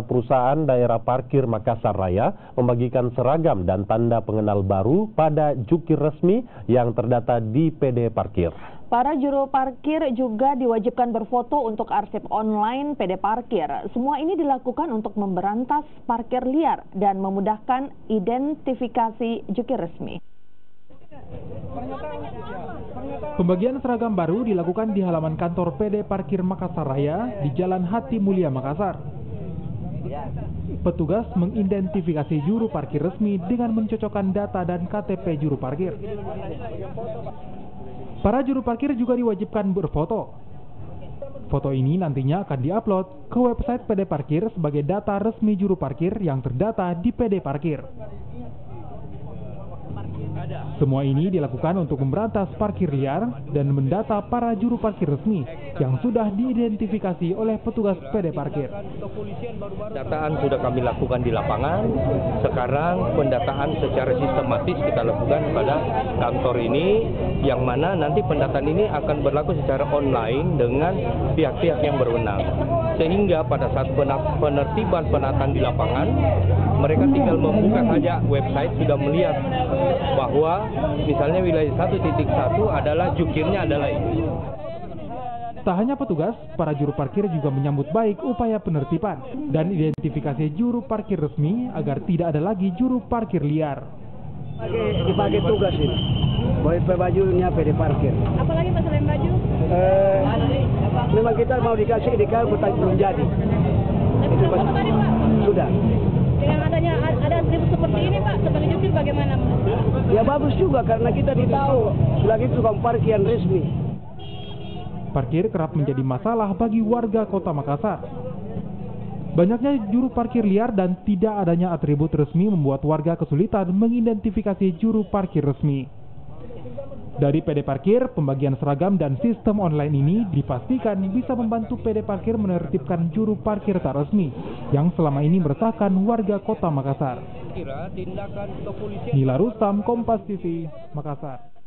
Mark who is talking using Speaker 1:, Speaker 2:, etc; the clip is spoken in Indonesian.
Speaker 1: Perusahaan daerah parkir Makassar Raya membagikan seragam dan tanda pengenal baru pada jukir resmi yang terdata di PD Parkir.
Speaker 2: Para juru parkir juga diwajibkan berfoto untuk arsip online PD Parkir. Semua ini dilakukan untuk memberantas parkir liar dan memudahkan identifikasi jukir resmi.
Speaker 3: Pembagian seragam baru dilakukan di halaman kantor PD Parkir Makassar Raya di Jalan Hati Mulia, Makassar. Petugas mengidentifikasi juru parkir resmi dengan mencocokkan data dan KTP juru parkir. Para juru parkir juga diwajibkan berfoto. Foto ini nantinya akan diupload ke website PD Parkir sebagai data resmi juru parkir yang terdata di PD Parkir. Semua ini dilakukan untuk memberantas parkir liar dan mendata para juru parkir resmi yang sudah diidentifikasi oleh petugas PD Parkir.
Speaker 4: Dataan sudah kami lakukan di lapangan. Sekarang pendataan secara sistematis kita lakukan pada kantor ini, yang mana nanti pendataan ini akan berlaku secara online dengan pihak-pihak yang berwenang. Sehingga pada saat penertiban penataan di lapangan, mereka tinggal membuka saja website, sudah melihat bahwa misalnya wilayah 1.1 adalah jukirnya adalah ini.
Speaker 3: Tak hanya petugas, para juru parkir juga menyambut baik upaya penertiban dan identifikasi juru parkir resmi agar tidak ada lagi juru parkir liar.
Speaker 5: Dipakai tugas ini, bajunya PD Parkir.
Speaker 6: Apalagi Pak selain baju?
Speaker 5: Memang kita mau dikasih belum jadi.
Speaker 6: Tapi sudah foto tadi Pak?
Speaker 5: Sudah.
Speaker 6: Dengan adanya ada atribut seperti ini Pak, sebagai jukir bagaimana?
Speaker 5: Ya bagus juga karena kita ditahu selagi tukang parkir yang resmi.
Speaker 3: Parkir kerap menjadi masalah bagi warga Kota Makassar. Banyaknya juru parkir liar dan tidak adanya atribut resmi membuat warga kesulitan mengidentifikasi juru parkir resmi. Dari PD Parkir, pembagian seragam dan sistem online ini dipastikan bisa membantu PD Parkir menertibkan juru parkir tak resmi yang selama ini meresahkan warga Kota Makassar. Nila Rustam, Kompas TV, Makassar.